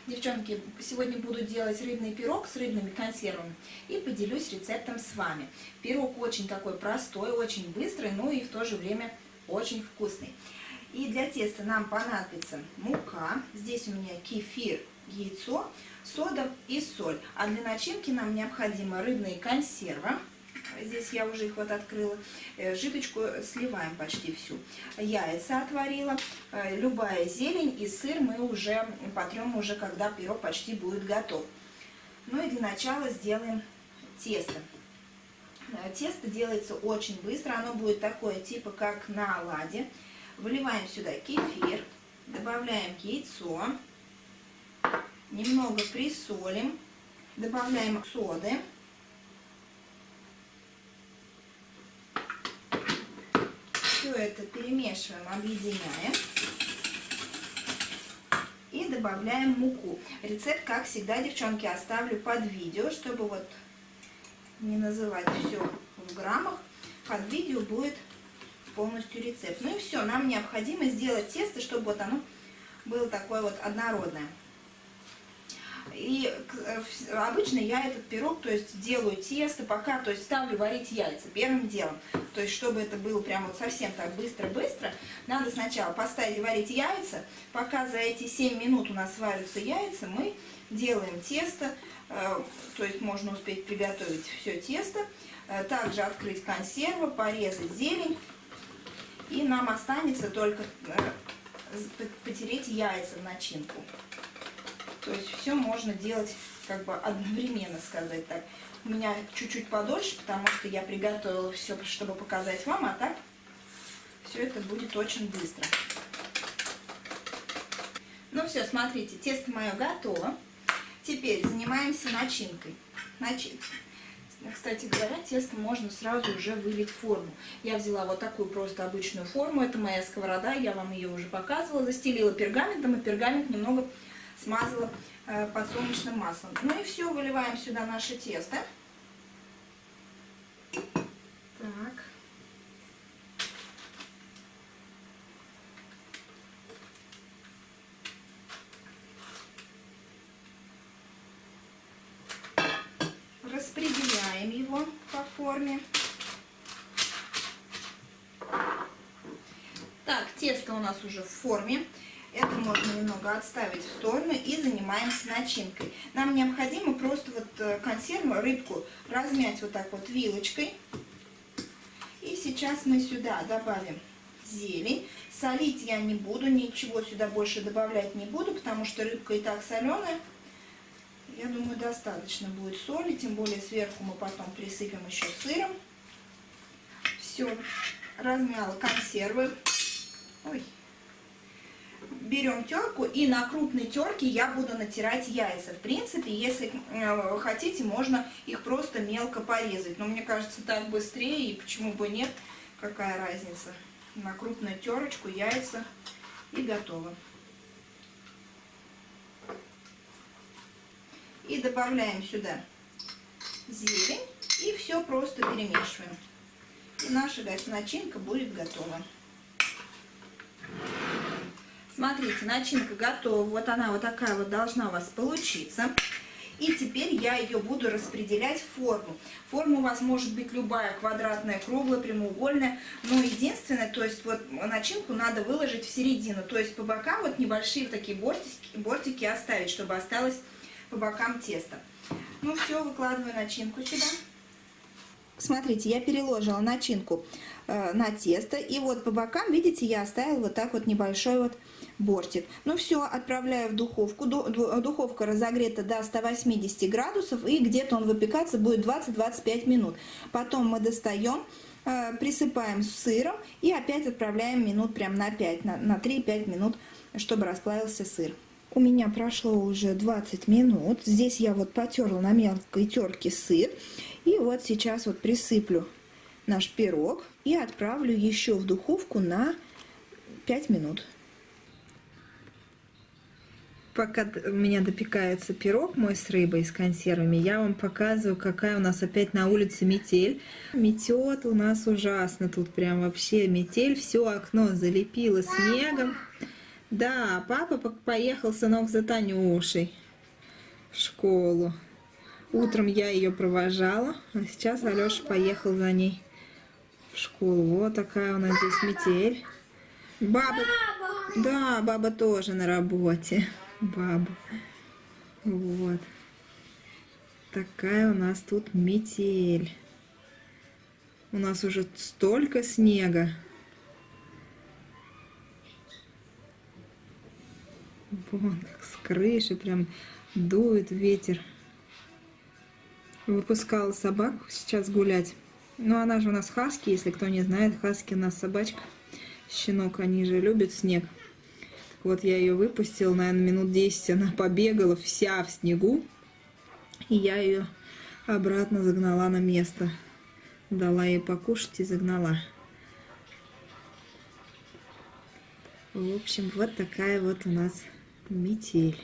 Девчонки, сегодня буду делать рыбный пирог с рыбными консервами и поделюсь рецептом с вами. Пирог очень такой простой, очень быстрый, но и в то же время очень вкусный. И для теста нам понадобится мука, здесь у меня кефир, яйцо, сода и соль. А для начинки нам необходимы рыбные консервы. Здесь я уже их вот открыла. Жидочку сливаем почти всю. Яйца отварила. Любая зелень и сыр мы уже потрем, уже когда пирог почти будет готов. Ну и для начала сделаем тесто. Тесто делается очень быстро. Оно будет такое, типа как на оладе. Выливаем сюда кефир. Добавляем яйцо. Немного присолим. Добавляем соды. Все это перемешиваем, объединяем и добавляем муку. Рецепт, как всегда, девчонки, оставлю под видео, чтобы вот не называть все в граммах. Под видео будет полностью рецепт. Ну и все, нам необходимо сделать тесто, чтобы вот оно было такое вот однородное. И обычно я этот пирог, то есть делаю тесто, пока, то есть ставлю варить яйца первым делом. То есть чтобы это было прям вот совсем так быстро-быстро, надо сначала поставить варить яйца. Пока за эти 7 минут у нас варятся яйца, мы делаем тесто. То есть можно успеть приготовить все тесто. Также открыть консервы, порезать зелень. И нам останется только потереть яйца в начинку. То есть все можно делать как бы одновременно, сказать так. У меня чуть-чуть подольше, потому что я приготовила все, чтобы показать вам, а так все это будет очень быстро. Ну все, смотрите, тесто мое готово. Теперь занимаемся начинкой. Кстати говоря, тесто можно сразу уже вылить в форму. Я взяла вот такую просто обычную форму, это моя сковорода, я вам ее уже показывала, застелила пергаментом, и пергамент немного смазала подсолнечным маслом. Ну и все, выливаем сюда наше тесто. Так. Распределяем его по форме. Так, тесто у нас уже в форме. Это можно немного отставить в сторону и занимаемся начинкой. Нам необходимо просто вот консерву, рыбку размять вот так вот вилочкой. И сейчас мы сюда добавим зелень. Солить я не буду, ничего сюда больше добавлять не буду, потому что рыбка и так соленая. Я думаю, достаточно будет соли, тем более сверху мы потом присыпем еще сыром. Все, размяла консервы. Ой. Берем терку, и на крупной терке я буду натирать яйца. В принципе, если хотите, можно их просто мелко порезать. Но мне кажется, так быстрее, и почему бы нет, какая разница. На крупную терочку яйца и готово. И добавляем сюда зелень, и все просто перемешиваем. И наша начинка будет готова. Смотрите, начинка готова. Вот она вот такая вот должна у вас получиться. И теперь я ее буду распределять в форму. Форма у вас может быть любая, квадратная, круглая, прямоугольная. Но единственное, то есть вот начинку надо выложить в середину. То есть по бокам вот небольшие такие бортики оставить, чтобы осталось по бокам тесто. Ну все, выкладываю начинку сюда. Смотрите, я переложила начинку на тесто. И вот по бокам, видите, я оставила вот так вот небольшой вот бортик. Ну все, отправляю в духовку. Духовка разогрета до 180 градусов. И где-то он выпекаться будет 20-25 минут. Потом мы достаем, присыпаем сыром. И опять отправляем минут прям на 5, на 3-5 минут, чтобы расплавился сыр. У меня прошло уже 20 минут. Здесь я вот потерла на мелкой терке сыр. И вот сейчас вот присыплю наш пирог и отправлю еще в духовку на 5 минут. Пока у меня допекается пирог мой с рыбой, с консервами, я вам показываю, какая у нас опять на улице метель. Метет у нас ужасно, тут прям вообще метель, все окно залепило снегом. Да, папа поехал, сынок, за Танюшей в школу. Утром я ее провожала, а сейчас Алеша поехал за ней в школу. Вот такая у нас здесь метель. Баба. Да, баба тоже на работе. Баба. Вот. Такая у нас тут метель. У нас уже столько снега. Вон, с крыши прям дует ветер. Выпускала собаку сейчас гулять. Ну, она же у нас хаски, если кто не знает. Хаски у нас собачка. Щенок, они же любят снег. Так вот, я ее выпустила, наверное, минут 10. Она побегала вся в снегу. И я ее обратно загнала на место. Дала ей покушать и загнала. В общем, вот такая вот у нас метель.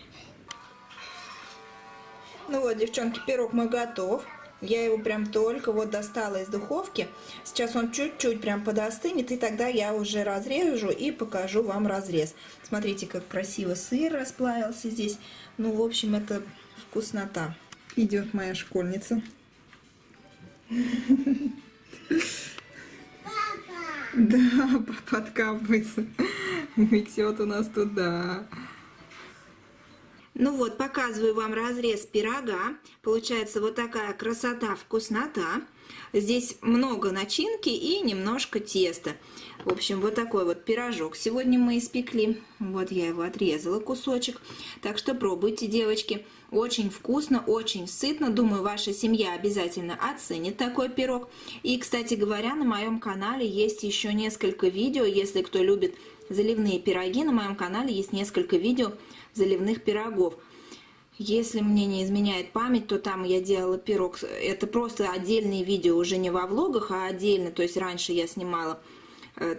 Ну вот, девчонки, пирог мой готов. Я его прям только вот достала из духовки. Сейчас он чуть-чуть прям подостынет, и тогда я уже разрежу и покажу вам разрез. Смотрите, как красиво сыр расплавился здесь. Ну, в общем, это вкуснота. Идет моя школьница. Да, папа откапывается. Метет у нас туда. Ну вот, показываю вам разрез пирога. Получается вот такая красота, вкуснота. Здесь много начинки и немножко теста. В общем, вот такой вот пирожок сегодня мы испекли. Вот я его отрезала кусочек. Так что пробуйте, девочки. Очень вкусно, очень сытно. Думаю, ваша семья обязательно оценит такой пирог. И, кстати говоря, на моем канале есть еще несколько видео. Если кто любит заливные пироги, на моем канале есть несколько видео заливных пирогов. Если мне не изменяет память, то там я делала пирог. Это просто отдельные видео, уже не во влогах, а отдельно. То есть раньше я снимала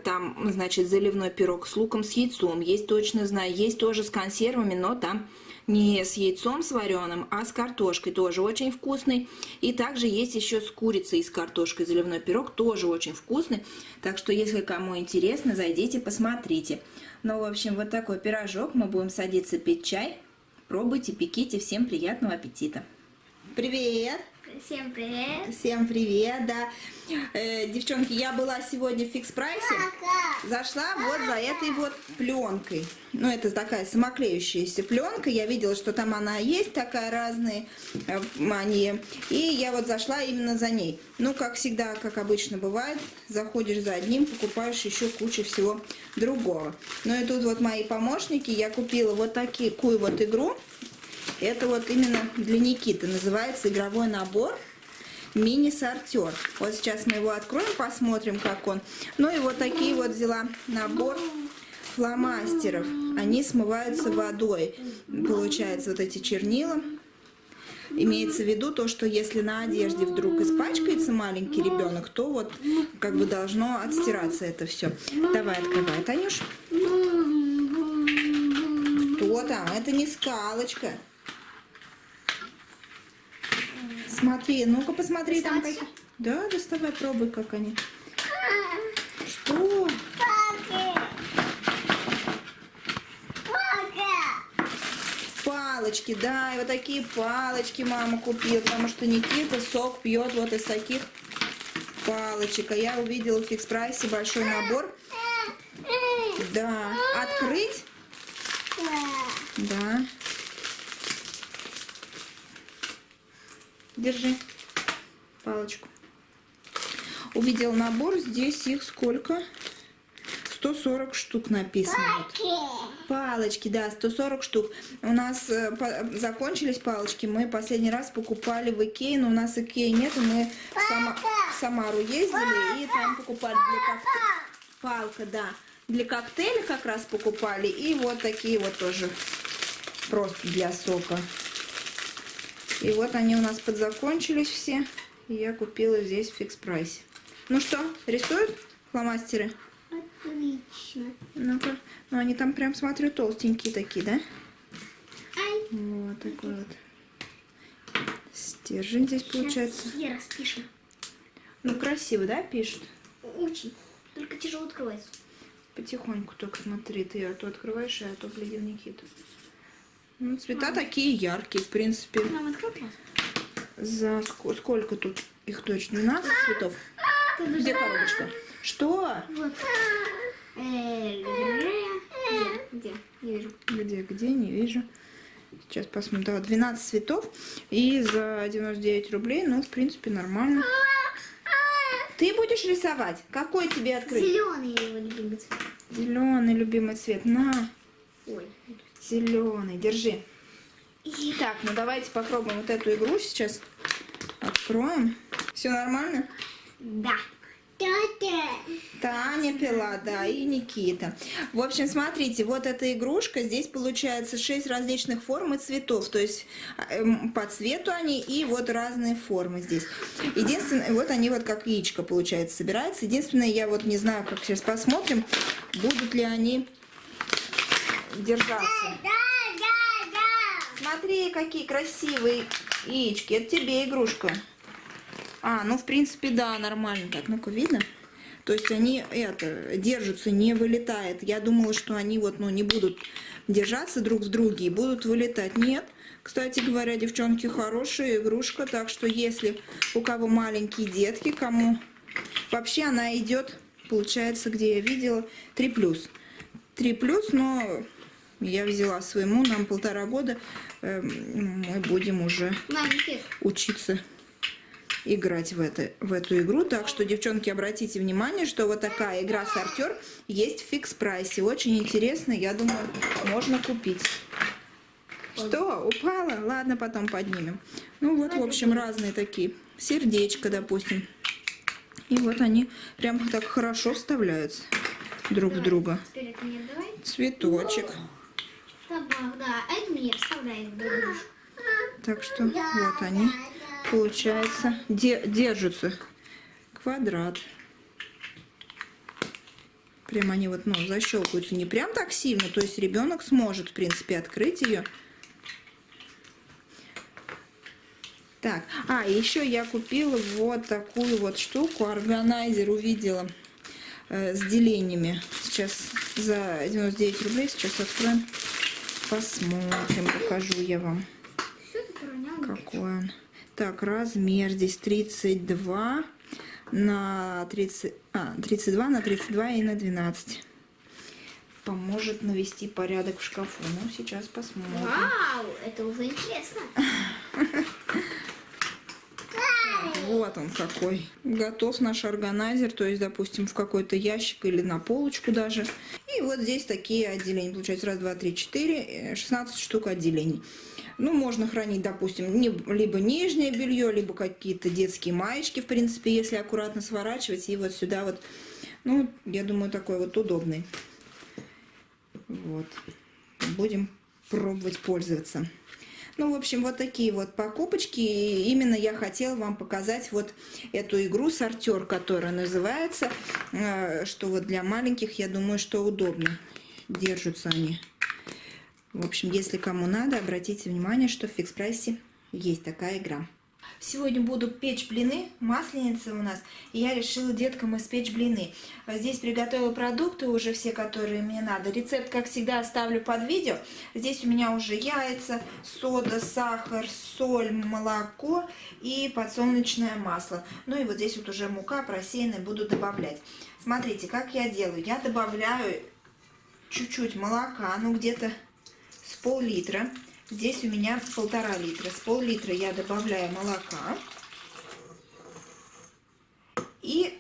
там, значит, заливной пирог с луком, с яйцом. Есть, точно знаю, есть тоже с консервами, но там не с яйцом с вареным, а с картошкой. Тоже очень вкусный. И также есть еще с курицей и с картошкой заливной пирог. Тоже очень вкусный. Так что, если кому интересно, зайдите, посмотрите. Ну, в общем, вот такой пирожок. Мы будем садиться пить чай. Пробуйте, пеките. Всем приятного аппетита. Привет! Всем привет! Всем привет, да. Девчонки, я была сегодня в Фикс Прайсе. Зашла вот за этой вот пленкой. Ну, это такая самоклеющаяся пленка. Я видела, что там она есть, такая разные они. И я вот зашла именно за ней. Ну, как всегда, как обычно бывает, заходишь за одним, покупаешь еще кучу всего другого. Ну, и тут вот мои помощники. Я купила вот такую вот игру. Это вот именно для Никиты. Называется игровой набор мини-сортер. Вот сейчас мы его откроем, посмотрим, как он. Ну и вот такие вот взяла набор фломастеров. Они смываются водой. Получается, вот эти чернила. Имеется в виду то, что если на одежде вдруг испачкается маленький ребенок, то вот как бы должно отстираться это все. Давай, открывай, Танюш. Что там? Это не скалочка. Смотри, ну-ка посмотри там какие. Да, доставай, пробуй, как они. Что? Палочки, да, и вот такие палочки мама купила, потому что Никита сок пьет вот из таких палочек. А я увидела в Фикс Прайсе большой набор. Да, открыть? Да. Держи палочку. Увидел набор, здесь их сколько? 140 штук написано. Вот. Палочки, да, 140 штук. У нас закончились палочки, мы последний раз покупали в Икее, но у нас Икеи нет, и мы в Самару ездили и там покупали для коктейля. Палка, да, для коктейля как раз покупали, и вот такие вот тоже просто для сока. И вот они у нас подзакончились все. И я купила здесь в Фикс Прайсе. Ну что, рисуют фломастеры? Отлично. Ну-ка. Ну они там прям, смотрю, толстенькие такие, да? Вот такой вот стержень здесь получается. Я распишем. Ну красиво, да, пишут? Очень. Только тяжело открывается. Потихоньку только смотри, ты а то открываешь, а то глядел Никита. Ну, цвета такие яркие, в принципе. Мама, открой глаз. За сколько тут их точно? 12 цветов? Где коробочка? Что? Вот. Где? Не вижу. Где? Не вижу. Сейчас посмотрим. Да, 12 цветов. И за 99 рублей, ну, в принципе, нормально. Ты будешь рисовать? Какой тебе открыть? Зеленый его любимый цвет. Зеленый любимый цвет. На, Ой. зеленый. Держи. Так, ну давайте попробуем вот эту игру сейчас. Откроем. Все нормально? Да. Таня пила, да, и Никита. В общем, смотрите, вот эта игрушка, здесь получается 6 различных форм и цветов, то есть по цвету они и вот разные формы здесь. Единственное, вот они вот как яичко, получается, собираются. Единственное, я вот не знаю, как сейчас посмотрим, будут ли они держаться. Смотри, какие красивые яички, это тебе игрушка. А, ну в принципе, да, нормально. Так, ну-ка, видно? То есть они держатся, не вылетает. Я думала, что они вот, ну, не будут держаться друг в друге и будут вылетать. Нет. Кстати говоря, девчонки, хорошая игрушка. Так что если у кого маленькие детки, кому... Вообще она идет, получается, где я видела, 3+. 3+, но я взяла своему, нам 1,5 года. Мы будем уже учиться играть в эту игру. Так что, девчонки, обратите внимание, что вот такая игра «Сортир» есть в фикс-прайсе. Очень интересно, я думаю, можно купить. Что, упала? Ладно, потом поднимем. Ну вот, в общем, разные такие. Сердечко, допустим. И вот они прям так хорошо вставляются друг в друга. Теперь это мне давай. Цветочек. Табак, да. А это мне вставляет дружку. Так что вот они, получается, держатся. Квадрат. Прям они вот, ну, защелкиваются не прям так сильно, то есть ребенок сможет, в принципе, открыть ее. Так, еще я купила вот такую вот штуку, органайзер, увидела с делениями. Сейчас за 99 рублей, сейчас откроем, посмотрим, покажу я вам. Какой он. Так, размер здесь 32 на 30, 32 на 32 и на 12. Поможет навести порядок в шкафу. Ну, сейчас посмотрим. Вау, это уже интересно. Вот он какой. Готов наш органайзер, то есть, допустим, в какой-то ящик или на полочку даже. И вот здесь такие отделения. Получается, 1, 2, 3, 4, 16 штук отделений. Ну, можно хранить, допустим, либо нижнее белье, либо какие-то детские маечки, в принципе, если аккуратно сворачивать. И вот сюда вот, ну, я думаю, такой вот удобный. Вот. Будем пробовать пользоваться. Ну, в общем, вот такие вот покупочки. И именно я хотела вам показать вот эту игру «Сортир», которая называется, что вот для маленьких, я думаю, что удобно. Держатся они. В общем, если кому надо, обратите внимание, что в фикс-прайсе есть такая игра. Сегодня буду печь блины, масленица у нас, и я решила деткам испечь блины. Здесь приготовила продукты уже все, которые мне надо. Рецепт, как всегда, оставлю под видео. Здесь у меня уже яйца, сода, сахар, соль, молоко и подсолнечное масло. Ну и вот здесь вот уже мука просеянная, буду добавлять. Смотрите, как я делаю. Я добавляю чуть-чуть молока, ну где-то с пол-литра. Здесь у меня 1,5 литра. С пол-литра я добавляю молока. И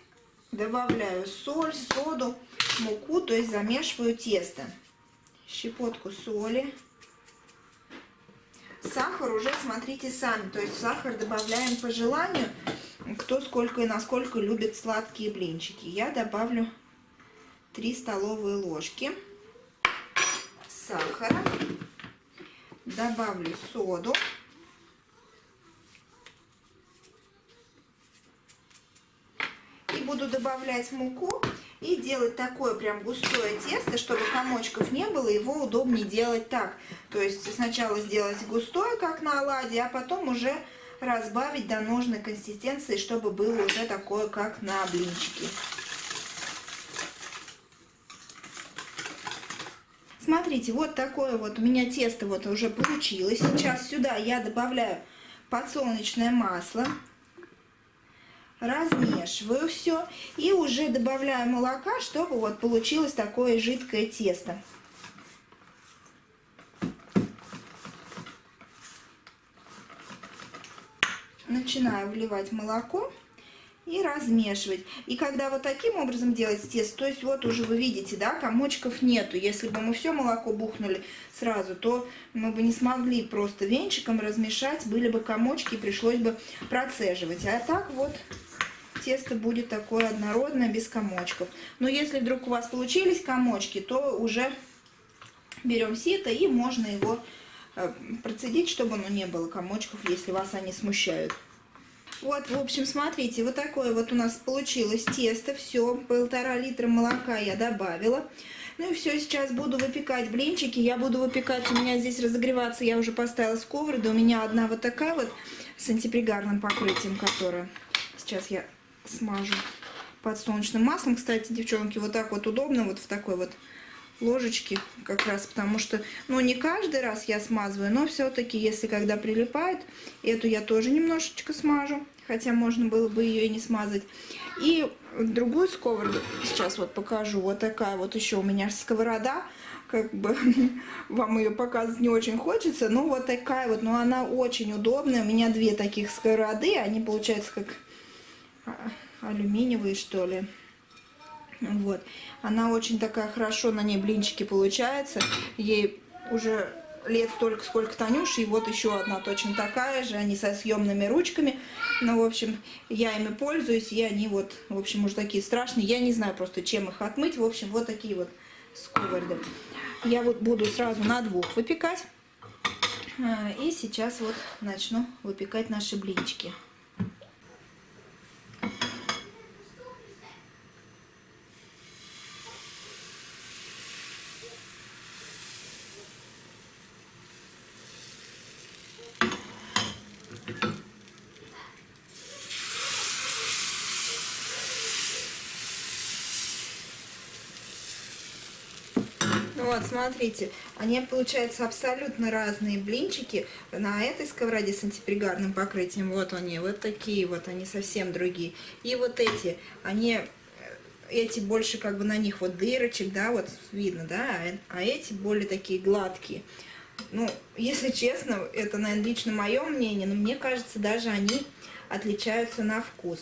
добавляю соль, соду, муку, то есть замешиваю тесто. Щепотку соли. Сахар уже смотрите сами. То есть сахар добавляем по желанию, кто сколько и насколько любит сладкие блинчики. Я добавлю 3 столовые ложки сахара. Добавлю соду. И буду добавлять муку и делать такое прям густое тесто, чтобы комочков не было, его удобнее делать так. То есть сначала сделать густое, как на оладьи, а потом уже разбавить до нужной консистенции, чтобы было уже такое, как на блинчики. Смотрите, вот такое вот у меня тесто вот уже получилось. Сейчас сюда я добавляю подсолнечное масло. Размешиваю все и уже добавляю молока, чтобы вот получилось такое жидкое тесто. Начинаю вливать молоко и размешивать. И когда вот таким образом делать тесто, то есть вот уже вы видите, да, комочков нету. Если бы мы все молоко бухнули сразу, то мы бы не смогли просто венчиком размешать, были бы комочки и пришлось бы процеживать. А так вот тесто будет такое однородное, без комочков. Но если вдруг у вас получились комочки, то уже берем сито и можно его процедить, чтобы не было комочков, если вас они смущают. Вот, в общем, смотрите, вот такое вот у нас получилось тесто. Все, 1,5 литра молока я добавила. Ну и все, сейчас буду выпекать блинчики. Я буду выпекать, у меня здесь разогреваться, я уже поставила сковороду. У меня одна вот такая вот с антипригарным покрытием, которая сейчас я смажу подсолнечным маслом. Кстати, девчонки, вот так вот удобно, вот в такой вот ложечки, как раз потому что, ну, не каждый раз я смазываю, но все-таки, если когда прилипает, эту я тоже немножечко смажу, хотя можно было бы ее и не смазать. И другую сковороду сейчас вот покажу, вот такая вот еще у меня сковорода, как бы вам ее показывать не очень хочется, но вот такая вот, но она очень удобная, у меня 2 таких сковороды, они получаются как алюминиевые, что ли. Вот, она очень такая хорошо, на ней блинчики получаются, ей уже лет столько, сколько Танюше, и вот еще одна точно такая же, они со съемными ручками, ну, в общем, я ими пользуюсь, и они вот, в общем, уже такие страшные, я не знаю просто, чем их отмыть, в общем, вот такие вот сковороды. Я вот буду сразу на 2 выпекать, и сейчас вот начну выпекать наши блинчики. Вот, смотрите, они, получаются, абсолютно разные блинчики. На этой сковороде с антипригарным покрытием, вот они, вот такие вот, они совсем другие. И вот эти, эти больше как бы на них вот дырочек, да, вот видно, да, а эти более такие гладкие. Ну, если честно, это, наверное, лично мое мнение, но мне кажется, даже они отличаются на вкус.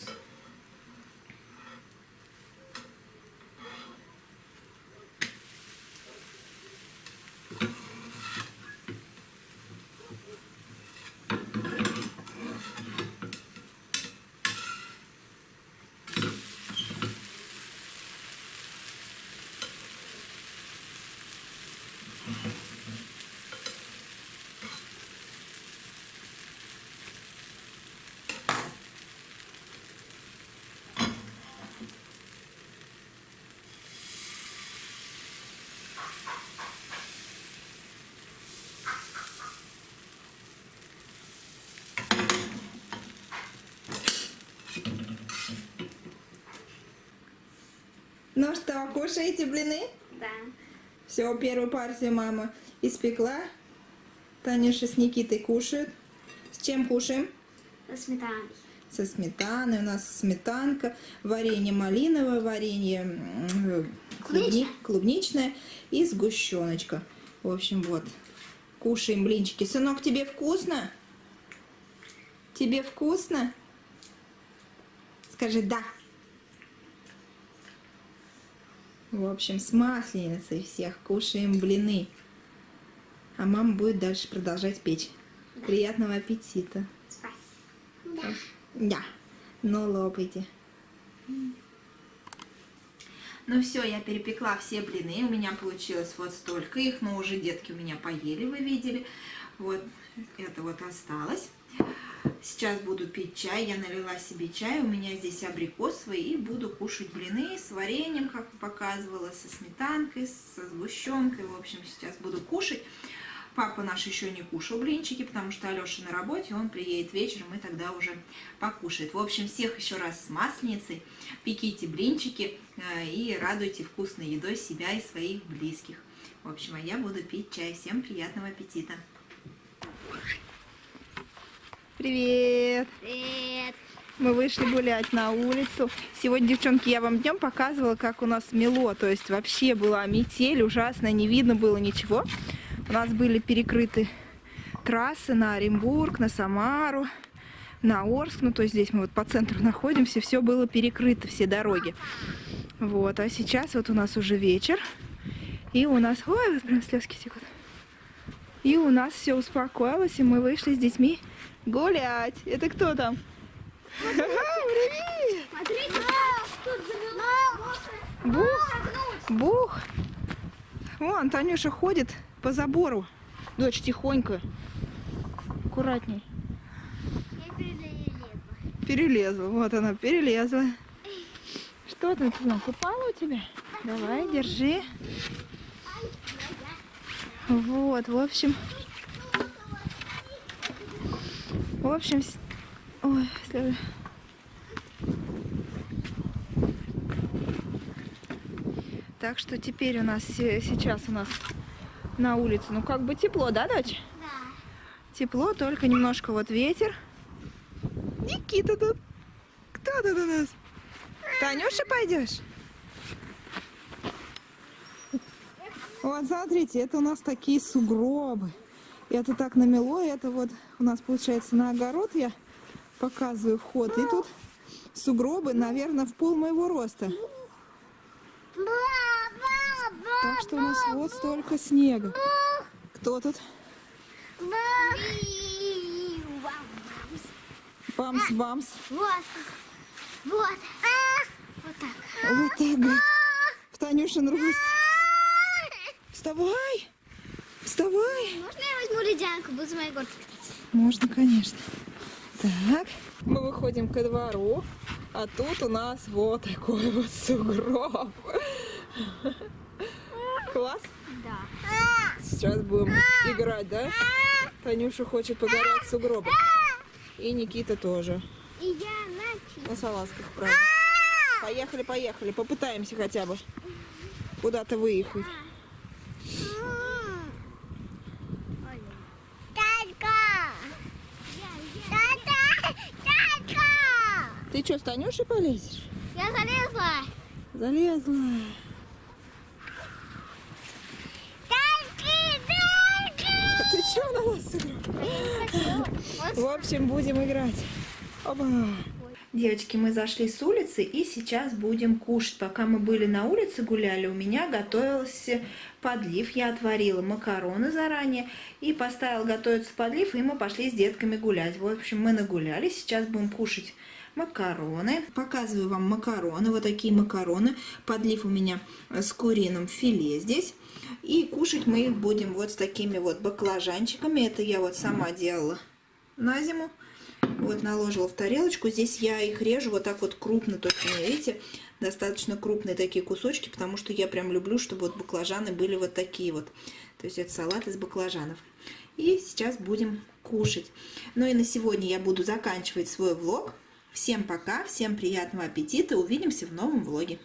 Ну что, кушаете блины? Да. Все, первую партию мама испекла. Танюша с Никитой кушают. С чем кушаем? Со сметаной. Со сметаной. У нас сметанка, варенье малиновое, варенье клубничное и сгущеночка. В общем, вот. Кушаем блинчики. Сынок, тебе вкусно? Тебе вкусно? Скажи «да». В общем, с масленицей всех кушаем блины. А мама будет дальше продолжать печь. Да. Приятного аппетита. Спасибо. Да. Ну, лопайте. Ну все, я перепекла все блины. У меня получилось вот столько их. Но уже детки у меня поели, вы видели. Вот это вот осталось. Сейчас буду пить чай. Я налила себе чай. У меня здесь абрикосовый. И буду кушать блины с вареньем, как показывала, со сметанкой, со сгущенкой. В общем, сейчас буду кушать. Папа наш еще не кушал блинчики, потому что Алеша на работе. Он приедет вечером и тогда уже покушает. В общем, всех еще раз с масленицей. Пеките блинчики и радуйте вкусной едой себя и своих близких. В общем, а я буду пить чай. Всем приятного аппетита. Привет! Привет. Мы вышли гулять на улицу. Сегодня, девчонки, я вам днем показывала, как у нас мело. То есть вообще была метель ужасная, не видно было ничего. У нас были перекрыты трассы на Оренбург, на Самару, на Орск. Ну, то есть здесь мы вот по центру находимся. Все было перекрыто, все дороги. Вот, а сейчас вот у нас уже вечер. И у нас... Ой, вот прям слезки текут. И у нас все успокоилось, и мы вышли с детьми гулять. Это кто там? Привет! Смотрите, тут замело. Бух! Бух! Вон, Танюша ходит по забору. Дочь, тихонько. Аккуратней. Я перелезла. Перелезла. Вот она, перелезла. Что там, купала у тебя? Давай, держи. Вот, в общем... Ой, слезы. Так что теперь у нас сейчас у нас на улице, ну как бы тепло, да, дочь? Да. Тепло, только немножко вот ветер. Никита тут. Кто тут у нас? Танюша, пойдешь? Вот смотрите, это у нас такие сугробы. Это так намело, это вот у нас получается на огород я показываю вход. И тут сугробы, наверное, в пол моего роста. Так что у нас вот столько снега. Кто тут? Бамс-бамс. Вот. Вот. Вот так. Вот так, говорит. В Танюшин рост. Вставай! Вставай! Можно я возьму ледянку, буду за моей горки кататься? Можно, конечно. Так, мы выходим ко двору, а тут у нас вот такой вот сугроб. Класс? Да. Сейчас будем играть, да? Танюша хочет погорять в сугробе. И Никита тоже. И я На салазках, правда. Поехали, поехали. Попытаемся хотя бы куда-то выехать. Ты что, с Танюшей полезешь? Я залезла. Залезла. Ты что на нас сыграл? В общем, будем играть. Оба. Девочки, мы зашли с улицы и сейчас будем кушать. Пока мы были на улице, гуляли, у меня готовился подлив. Я отварила макароны заранее и поставила готовиться подлив, и мы пошли с детками гулять. В общем, мы нагулялись. Сейчас будем кушать макароны. Показываю вам макароны. Вот такие макароны. Подлив у меня с куриным филе здесь. И кушать мы их будем вот с такими вот баклажанчиками. Это я вот сама делала на зиму. Вот наложила в тарелочку. Здесь я их режу вот так вот крупно. Только, видите, достаточно крупные такие кусочки, потому что я прям люблю, чтобы вот баклажаны были вот такие вот. То есть это салат из баклажанов. И сейчас будем кушать. Ну и на сегодня я буду заканчивать свой влог. Всем пока, всем приятного аппетита. Увидимся в новом влоге.